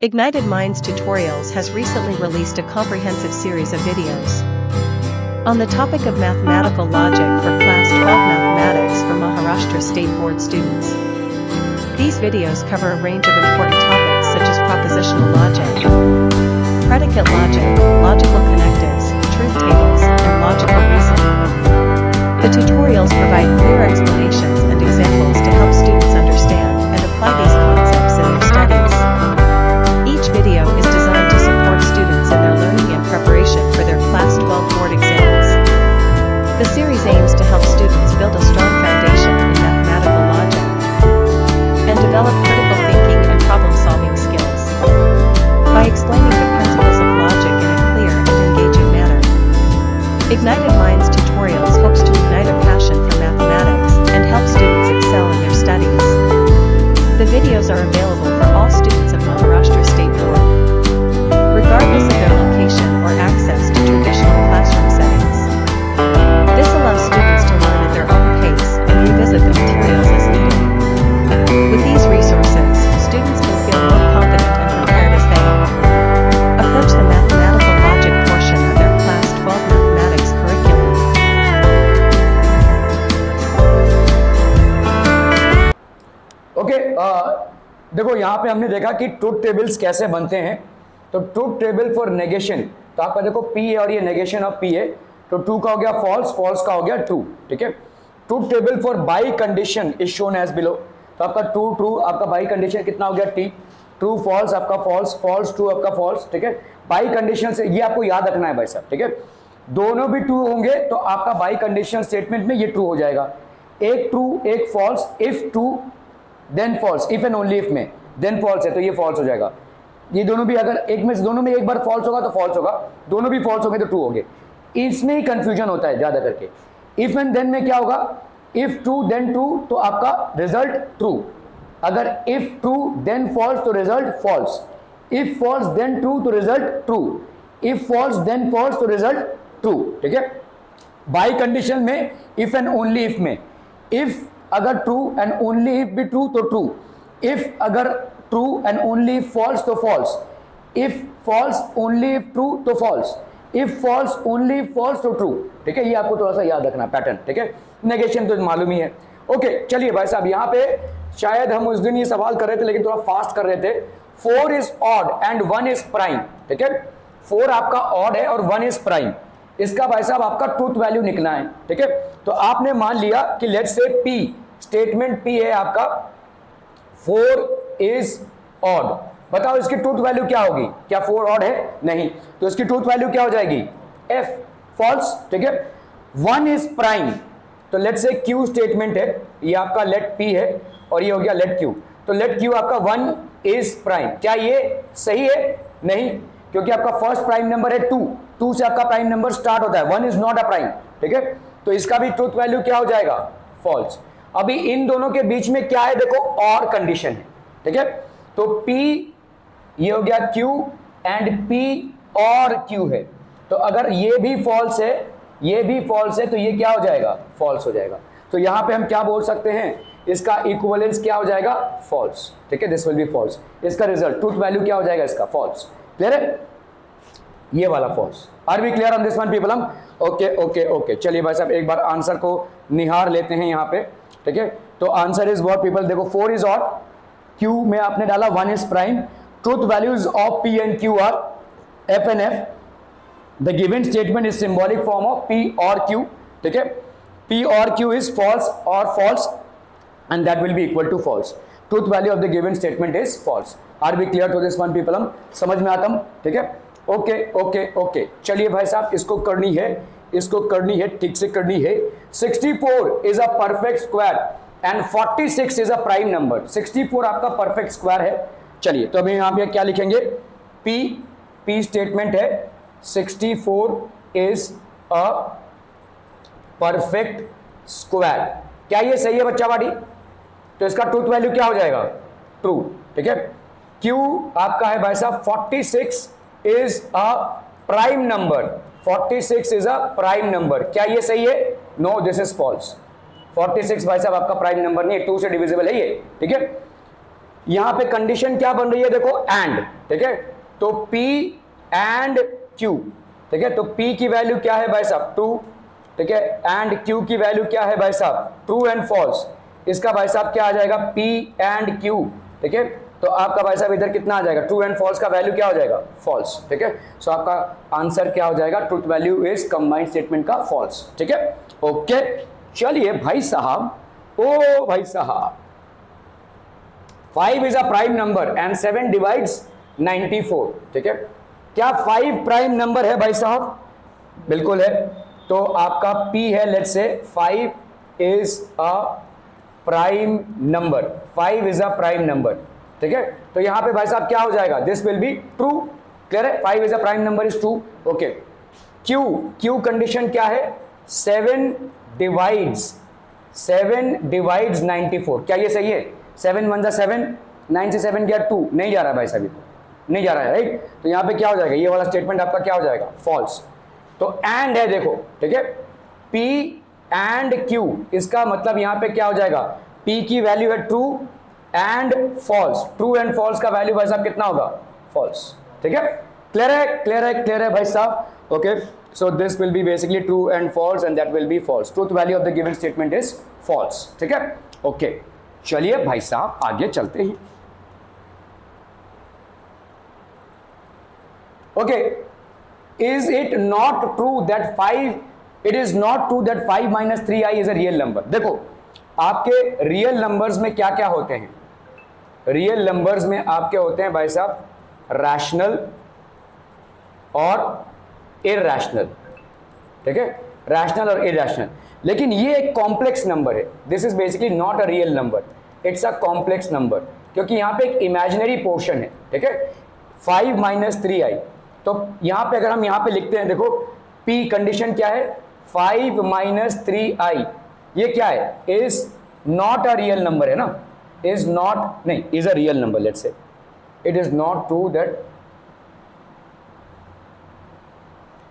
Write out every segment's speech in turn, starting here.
Ignited Minds Tutorials has recently released a comprehensive series of videos on the topic of mathematical logic for Class 12 Mathematics for Maharashtra State Board students. These videos cover a range of important topics such as propositional logic, predicate logic, logical connectives, truth tables, and logical reasoning. The tutorials provide clear explanations and examples to help students understand and apply these concepts in their studies. Each video is designed to support students in their learning and preparation for their Class 12 board exams. The series aims to help students build a strong foundation in mathematical logic and develop critical thinking and problem-solving skills by explaining the principles of logic in a clear and engaging manner. Ignited Minds Tutorials hopes to ignite a passion for mathematics and help students excel in their studies. The videos are available for all students of Maharashtra State Board, regardless of their location or access to traditional classroom settings. This allows students to learn at their own pace and revisit the materials as needed. With these resources, students can feel more confident and prepared as they approach the mathematical logic portion of their Class 12 Mathematics curriculum. देखो यहाँ पे हमने देखा कि truth tables कैसे बनते हैं। तो ट्रूथ टेबल फॉर नेगेशन, तो आपका देखो P है और ये नेगेशन ऑफ P है, तो ट्रू का हो गया फॉल्स, फॉल्स का हो गया ट्रू। ठीक है। Truth table for biconditional is shown as below, तो आपका ट्रू ट्रू, आपका बाई कंडीशन कितना हो गया T, ट्रू फॉल्स आपका फॉल्स, फॉल्स ट्रू आपका फॉल्स। ठीक है। बाई कंडीशन से ये आपको याद रखना है भाई साहब। ठीक है। दोनों भी ट्रू होंगे तो आपका बाई कंडीशन स्टेटमेंट में ये ट्रू हो जाएगा। एक ट्रू एक false, if true then false, if and only if में देन फॉल्स है तो ये फॉल्स हो जाएगा। ये दोनों भी अगर एक में से दोनों में एक बार फॉल्स होगा तो फॉल्स होगा, दोनों भी फॉल्स होंगे तो ट्रू होंगे। इसमें ही कंफ्यूजन होता है ज्यादा करके। इफ एंड देन में क्या होगा, इफ ट्रू देन ट्रू तो आपका रिजल्ट ट्रू, अगर इफ ट्रू देन फॉल्स तो result false, if false then true तो result true, if false then false तो रिजल्ट ट्रू। ठीक है। बाई कंडीशन में इफ एंड ओनली इफ में, इफ अगर ट्रू एंड ओनली इफ भी ट्रू तो ट्रू, इफ अगर true and only if false तो false, if false only if true तो false, if false only if false तो true. ठीक है। ये आपको थोड़ा सा याद रखना पैटर्न। ठीक है। नेगेशन तो मालूम ही है। ओके चलिए भाई साहब, यहाँ पे शायद हम उस दिन ये सवाल कर रहे थे लेकिन थोड़ा फास्ट कर रहे थे। 4 is odd and 1 is prime. ठीक है। 4 आपका ऑड है और 1 इज प्राइम, इसका भाई साहब आपका ट्रूथ वैल्यू निकलना है। ठीक है। तो आपने मान लिया कि let's say P, statement P है आपका 4 इज ऑड, बताओ इसकी ट्रूथ वैल्यू क्या होगी, क्या 4 ऑड है, नहीं, तो इसकी ट्रूथ वैल्यू क्या हो जाएगी F, फॉल्स। ठीक है। 1 इज प्राइम, तो लेट्स से Q स्टेटमेंट है, ये आपका लेट P है और ये हो गया लेट Q, तो लेट Q आपका 1 इज प्राइम, क्या ये सही है, नहीं, क्योंकि आपका फर्स्ट प्राइम नंबर है 2 से आपका प्राइम नंबर स्टार्ट होता है, 1 इज नॉट अ प्राइम। ठीक है। तो इसका भी ट्रूथ वैल्यू क्या हो जाएगा, फॉल्स। अभी इन दोनों के बीच में क्या है, देखो और कंडीशन है। ठीक है। तो P ये हो गया Q एंड P और Q है, तो अगर ये भी फॉल्स है, ये भी फॉल्स है, तो ये क्या हो जाएगा, फॉल्स हो जाएगा। तो यहां पे हम क्या बोल सकते हैं, इसका इक्विवेलेंस क्या हो जाएगा, फॉल्स। ठीक है। This will be false. इसका रिजल्ट ट्रूथ वैल्यू क्या हो जाएगा, इसका फॉल्स। क्लियर है, ये वाला false. Are we clear on this one people? हम ओके ओके ओके। चलिए भाई साहब एक बार आंसर को निहार लेते हैं यहाँ पे। ठीक है। तो आंसर इज व्हाट पीपल, देखो 4 इज ऑड, Q में आपने डाला 1 is prime, truth values of P and Q are F and F, the given statement is symbolic form of P और Q। ठीक है। P और Q इज फॉल्स और false and that will be equal to false. Truth value of the given statement is false. Are we clear to this one people? हम समझ में आता हूं। ठीक है। Okay okay okay. चलिए भाई साहब इसको करनी है, इसको करनी है, ठीक से करनी है। 64 is a perfect square and 46 is a prime number. 64 आपका परफेक्ट स्क्वायर है। चलिए तो अभी यहाँ पे क्या लिखेंगे, P स्टेटमेंट है, 64 इज अ परफेक्ट स्क्वायर, क्या ये सही है बच्चा बाड़ी? तो इसका ट्रूथ वैल्यू क्या हो जाएगा, ट्रू। ठीक है। Q आपका है भाई साहब 46 is a prime number, 46 is a prime number, क्या ये सही है? No, this is false. 46 भाई साहब आपका प्राइम नंबर नहीं है, 2 से डिविजिबल है ये। ठीक है। यहां पे कंडीशन क्या बन रही है देखो, एंड, ठीक है, तो P एंड Q, ठीक है, तो P की वैल्यू क्या है भाई साहब 2, ठीक है, एंड Q की वैल्यू क्या है भाई साहब ट्रू एंड फॉल्स, इसका भाई साहब क्या आ जाएगा P एंड Q, ठीक है, तो आपका भाई साहब इधर कितना आ जाएगा, ट्रू एंड फॉल्स का वैल्यू क्या हो जाएगा फॉल्स, ठीक है, सो आपका आंसर क्या हो जाएगा, truth value is combined statement का फॉल्स, ठीक है, ओके। चलिए भाई साहब, ओ भाई साहब, 5 is a prime number and 7 divides 94, ठीक है, क्या 5 प्राइम नंबर है भाई साहब, बिल्कुल है, तो आपका P है, let's say 5 is a prime number, 5 is a prime number, ठीक है, तो यहां पे भाई साहब क्या हो जाएगा, this will be true, clear है, 5 is a prime number is true, okay. Q condition क्या है, 7 डिवाइड्स 94, क्या ये सही है, 7 1 जा 7, 9 से 7 गया 2, नहीं जा रहा भाई साहब, नहीं जा रहा है, राइट, तो यहां पे क्या हो जाएगा, ये वाला स्टेटमेंट आपका क्या हो जाएगा फॉल्स, तो एंड है देखो, ठीक है, P एंड Q, इसका मतलब यहां पे क्या हो जाएगा, P की वैल्यू है true and false, true and false का वैल्यू भाई साहब कितना होगा फॉल्स, ठीक है, क्लियर है, क्लियर है, क्लियर है भाई साहब, okay, so this will be basically true and false and that will be false, truth value of the given statement is false, ठीक है, ओके। चलिए भाई साहब आगे चलते हैं, okay, is it not true that 5, it is not true that 5 minus 3i is a real number, देखो आपके रियल नंबर्स में क्या क्या होते हैं, रियल नंबर्स में आपके होते हैं भाई साहब रैशनल और इरैशनल, ठीक है, रैशनल और इरैशनल, लेकिन ये एक कॉम्प्लेक्स नंबर है, this is basically not a real number, it's a complex number, क्योंकि यहां पे एक इमेजिनरी पोर्शन है, ठीक है, 5 माइनस 3i, तो यहां पे अगर हम यहां पे लिखते हैं देखो P कंडीशन क्या है, 5 माइनस 3i, ये क्या है, is not a real number है ना, इज नॉट, नहीं, is a real number, let's say it is not true that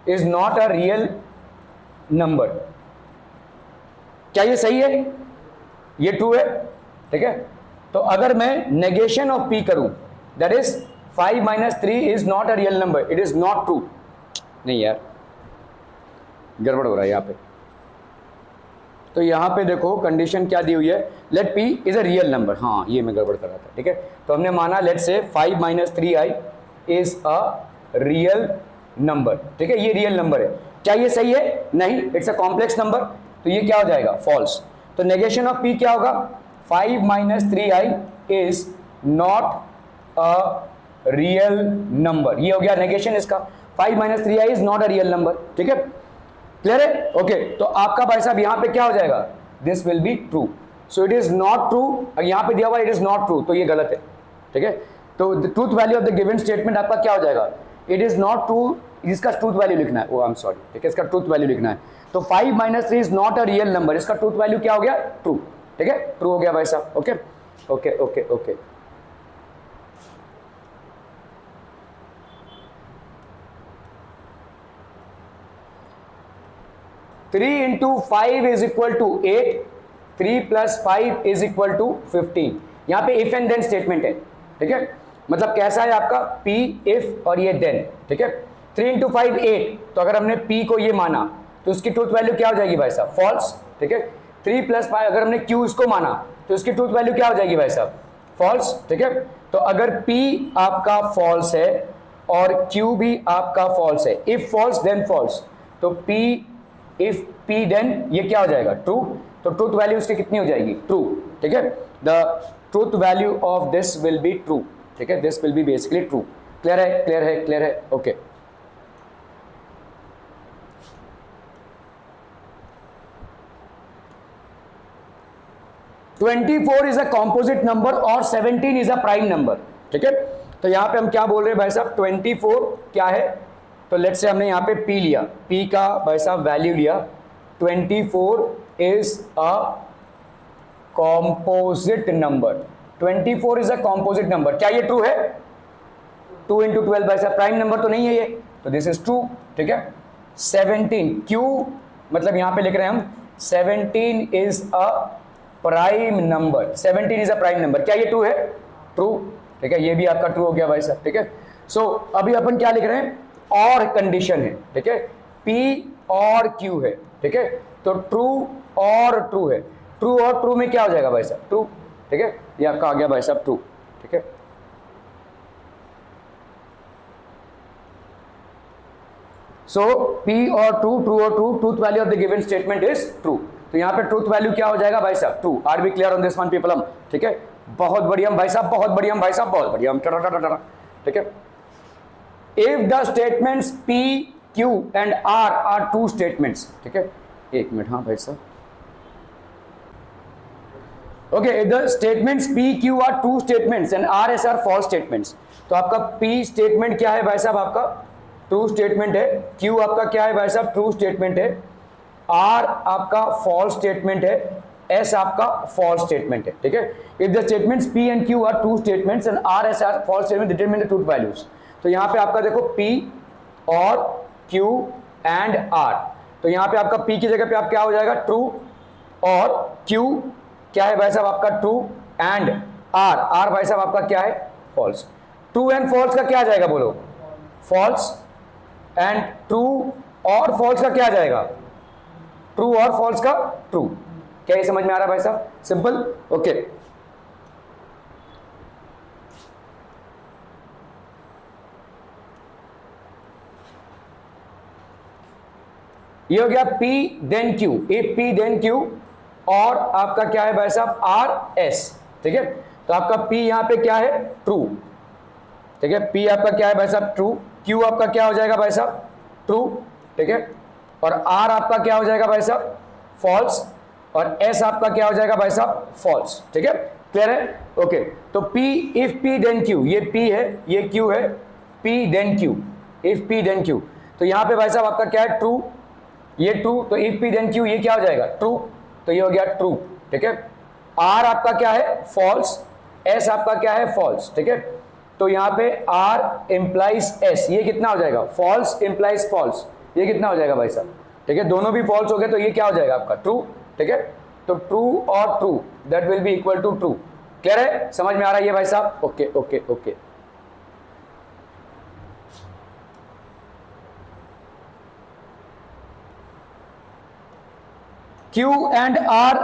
is not a real number, क्या ये सही है, ये ट्रू है, ठीक है, तो अगर मैं नेगेशन ऑफ P करूं, that is 5 minus 3 is not a real number, it is not true, नहीं यार गड़बड़ हो रहा है यहाँ पे, तो यहां पे देखो कंडीशन क्या दी हुई है, let P is a real number, हाँ ये मैं गड़बड़ कर रहा था, ठीक है, तो हमने माना लेट से 5 minus 3i is a real number, ठीक है, ये रियल नंबर है, क्या ये सही है, नहीं, इट्स अ कॉम्प्लेक्स नंबर, तो ये क्या हो जाएगा फॉल्स, तो नेगेशन ऑफ P क्या होगा, 5 minus 3i is not a real number, ये हो गया नेगेशन इसका, 5 minus 3i is not a real number, ठीक है, क्लियर है, ओके, तो आपका भाई साहब यहां पे क्या हो जाएगा, this will be true, so it is not true, यहां पे दिया हुआ इट इज नॉट ट्रू, तो ये गलत है, ठीक है, तो the truth value of the given statement आपका क्या हो जाएगा, इट इज नॉट ट्रू, इसका ट्रूथ वैल्यू लिखना है, ओ आई एम सॉरी, ठीक है, इसका ट्रूथ वैल्यू लिखना है, तो 5 minus 3 is not a real number, इसका ट्रूथ वैल्यू क्या हो गया, ट्रू, ठीक है, ट्रू हो गया भाई साहब, okay okay okay okay, three into 5 is equal to 8, 3 plus 5 is equal to 15, यहां पे इफ एंड देन स्टेटमेंट है, ठीक है, मतलब कैसा है आपका P इफ और ये देन, ठीक है, 3 इंटू 5 8, तो अगर हमने P को ये माना तो उसकी ट्रूथ वैल्यू क्या हो जाएगी भाई साहब फॉल्स, ठीक है, 3 प्लस 5 अगर हमने Q इसको माना तो इसकी ट्रूथ वैल्यू क्या हो जाएगी भाई साहब फॉल्स, ठीक है, तो अगर P आपका फॉल्स है और Q भी आपका फॉल्स है, इफ फॉल्स देन फॉल्स, तो P इफ P देन ये क्या हो जाएगा ट्रू, तो ट्रूथ वैल्यू इसकी कितनी हो जाएगी ट्रू, ठीक है, the truth value of this will be true, ठीक है, this will be basically true, clear है, क्लियर है, क्लियर है, okay. "24 is a composite number और 17 इज अ प्राइम नंबर", ठीक है, तो यहां पे हम क्या बोल रहे हैं भाई साहब, 24 क्या है, तो लेट्स से हमने यहां पे P लिया, P का भाई साहब वैल्यू लिया, 24 is a composite number, 24 is a composite number, क्या ये ट्रू है, 2 इंटू 12 भाई साहब प्राइम नंबर तो नहीं है ये, तो दिस इज ट्रू, ठीक है, 17 Q मतलब यहां पे लिख रहे हैं हम 17 is a prime number, 17 is a prime number, क्या ये ट्रू है, ट्रू, ठीक है, ये भी आपका ट्रू हो गया भाई साहब, ठीक है। सो अभी अपन क्या लिख रहे हैं, और कंडीशन है, ठीक है, P और Q है, ठीक है, तो ट्रू और ट्रू है, ट्रू और ट्रू में क्या हो जाएगा भाई साहब, ट्रू, ठीक है, ये आपका आ गया भाई साहब ट्रू, ठीक है। सो P और ट्रू, ट्रू और true, truth value of the given statement is true, तो यहाँ पे ट्रूथ वैल्यू क्या हो जाएगा भाई साहब, true. Are be clear on this one people, ठीक है, बहुत बढ़िया भाई साहब, बहुत बढ़िया भाई साहब, बहुत बढ़िया, ठीक है। If the statements P, Q and R are true statements, ठीक है, एक मिनट, हाँ भाई साहब, okay, if the statements P, Q are true statements and R, S are false statements, तो आपका P स्टेटमेंट क्या है भाई साहब, आपका ट्रू स्टेटमेंट है, Q आपका क्या है भाई साहब, ट्रू स्टेटमेंट है, R आपका फॉल्स स्टेटमेंट है, S आपका फॉल्स स्टेटमेंट है, ठीक है। If the statements P and Q are true statements and R, S are false statement, determine the truth values, तो यहाँ पे आपका देखो P और Q एंड R, तो यहाँ पे आपका P की जगह पे आप क्या हो जाएगा, ट्रू, और Q क्या है भाई साहब आपका ट्रू, एंड R भाई साहब आपका क्या है, फॉल्स। ट्रू एंड फॉल्स का क्या आ जाएगा बोलो, फॉल्स, एंड ट्रू और फॉल्स का क्या आ जाएगा, ट्रू और फॉल्स का ट्रू। क्या ये समझ में आ रहा है भाई साहब, सिंपल, ओके। ये हो गया P then Q, if P then Q, और आपका क्या है भाई साहब R S, ठीक है, तो आपका P यहां पे क्या है, ट्रू, ठीक है, P आपका क्या है भाई साहब, ट्रू, Q आपका क्या हो जाएगा भाई साहब, ट्रू, ठीक है, और R आपका क्या हो जाएगा भाई साहब, फॉल्स, और S आपका क्या हो जाएगा भाई साहब, फॉल्स, ठीक है, क्लियर है, ओके। तो P, if P then Q, ये P है, ये Q है, P then Q, if P then Q, तो यहां पे भाई साहब आपका क्या है, ट्रू, ये ट्रू, तो इफ P देन Q ये क्या हो जाएगा, ट्रू, तो ये हो गया ट्रू, ठीक है। R आपका क्या है, फॉल्स, S आपका क्या है, फॉल्स, ठीक है, तो यहाँ पे R इंप्लाइज S, ये कितना हो जाएगा, फॉल्स इंप्लाइज फॉल्स, ये कितना हो जाएगा भाई साहब, ठीक है, दोनों भी फॉल्स हो गए, तो ये क्या हो जाएगा आपका ट्रू, ठीक है, तो ट्रू और true that will be equal to true. Clear है, समझ में आ रहा है ये भाई साहब, okay okay okay. Q and R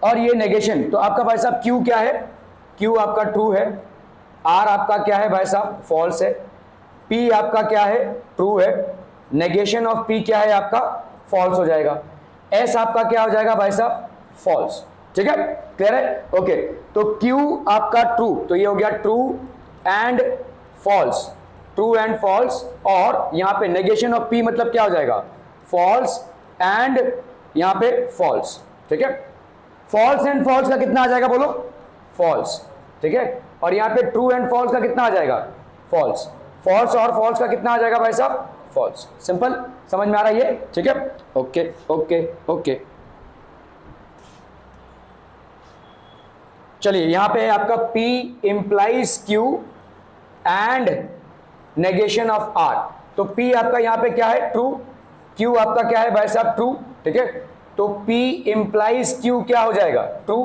और ये नेगेशन, तो आपका भाई साहब Q क्या है, Q आपका ट्रू है, R आपका क्या है भाई साहब, फॉल्स है, P आपका क्या है, ट्रू है, नेगेशन ऑफ P क्या है आपका, फॉल्स हो जाएगा, S आपका क्या हो जाएगा भाई साहब, फॉल्स, ठीक है, क्लियर है, ओके। तो Q आपका ट्रू, तो ये हो गया true and false, true and false, और यहां पे नेगेशन ऑफ P मतलब क्या हो जाएगा, फॉल्स एंड यहां पे फॉल्स, ठीक है, फॉल्स एंड फॉल्स का कितना आ जाएगा बोलो, फॉल्स, ठीक है, और यहां पे ट्रू एंड फॉल्स का कितना आ जाएगा, फॉल्स, फॉल्स और फॉल्स का कितना आ जाएगा भाई साहब, फॉल्स। सिंपल, समझ में आ रहा है ये, ठीक है, ओके ओके ओके। चलिए यहां पे आपका P implies Q and negation of R, तो P आपका यहां पे क्या है, ट्रू, Q आपका क्या है भाई साहब, ट्रू, ठीक है, तो P इंप्लाइज Q क्या हो जाएगा, true,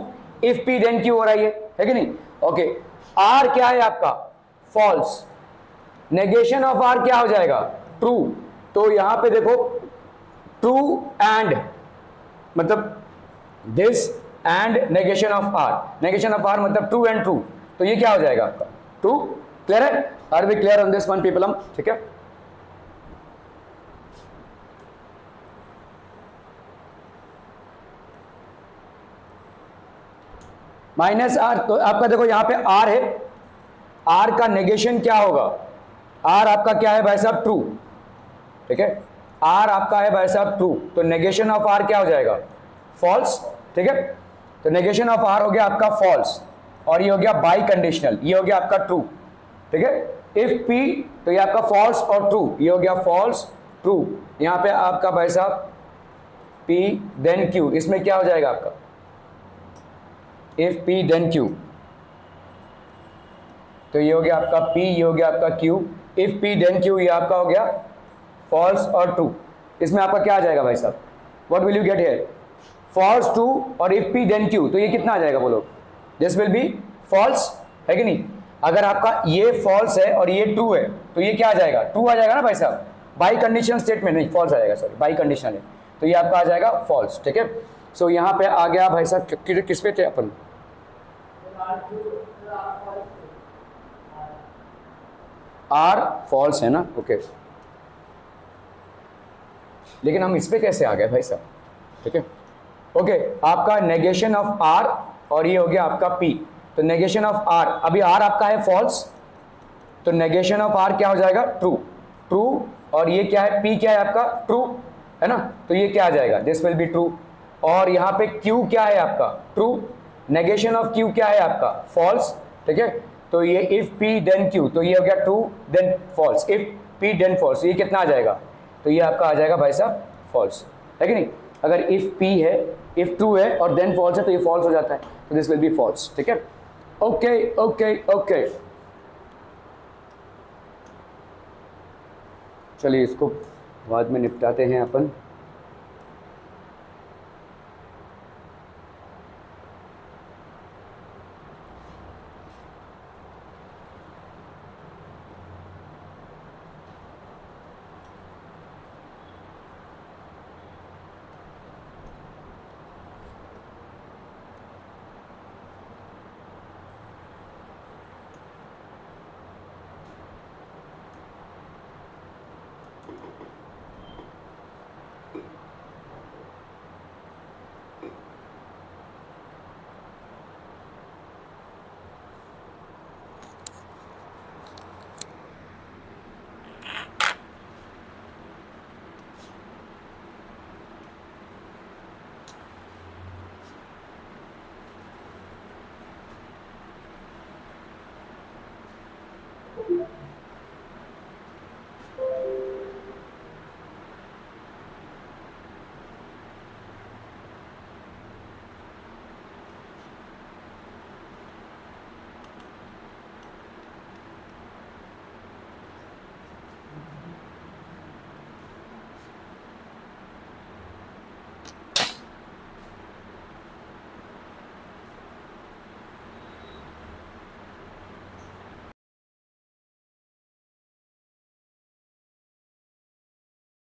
if P then Q हो रहा है कि नहीं, ओके। R क्या है आपका, फॉल्स, नेगेशन ऑफ R क्या हो जाएगा, ट्रू, तो यहां पे देखो ट्रू एंड मतलब this and negation of R, negation of R मतलब ट्रू एंड ट्रू, तो ये क्या हो जाएगा आपका, ट्रू। क्लियर है, are we clear on this one people, ठीक है। माइनस R, तो आपका देखो यहां पे R है, R का नेगेशन क्या होगा, R आपका क्या है भाई साहब, ट्रू, ठीक है, R आपका है भाई साहब ट्रू, तो नेगेशन ऑफ R क्या हो जाएगा, फॉल्स, ठीक है, तो नेगेशन ऑफ R हो गया आपका फॉल्स, और ये हो गया बाई कंडीशनल, ये हो गया आपका ट्रू, ठीक है। इफ P, तो ये आपका फॉल्स और ट्रू, ये हो गया फॉल्स ट्रू, यहां पे आपका भाई साहब P देन Q, इसमें क्या हो जाएगा आपका, इफ P देन Q, तो ये हो गया आपका P, ये हो गया आपका Q, if P then Q, ये आपका हो गया फॉल्स और ट्रू, इसमें आपका क्या आ जाएगा भाई साहब, what will you get here, false true, और इफ P देन Q, तो ये कितना आ जाएगा बोलो, दिस विल बी फॉल्स, है कि नहीं, अगर आपका ये फॉल्स है और ये ट्रू है तो ये क्या आ जाएगा, ट्रू आ जाएगा ना भाई साहब, बाई कंडीशनल स्टेटमेंट नहीं फॉल्स आ जाएगा, सॉरी बाई कंडीशनल है, तो ये आपका आ जाएगा फॉल्स, ठीक है। सो यहाँ पे आ गया भाई साहब, किस पे थे अपन, आर फॉल्स है ना, ओके। लेकिन हम इस पे कैसे आ गए भाई साहब, ठीक है, ओके। आपका नेगेशन ऑफ आर और ये हो गया आपका पी, तो नेगेशन ऑफ आर, अभी आर आपका है फॉल्स, तो नेगेशन ऑफ आर क्या हो जाएगा, ट्रू, ट्रू, और ये क्या है, पी क्या है आपका, ट्रू है ना, तो ये क्या आ जाएगा, दिस विल बी ट्रू। और यहाँ पे क्यू क्या है आपका, ट्रू, नेगेशन ऑफ क्यू क्या है आपका, फॉल्स, ठीक है। तो ये इफ पी देन क्यू, तो ये हो गया true then false, if P then false, ये कितना आ जाएगा, तो ये आपका आ जाएगा भाई साहब फॉल्स, है कि नहीं। अगर इफ पी है, इफ ट्रू है और देन फॉल्स है तो ये फॉल्स हो जाता है, तो दिस विल बी फॉल्स, ठीक है। ओके ओके ओके, चलिए इसको बाद में निपटाते हैं अपन।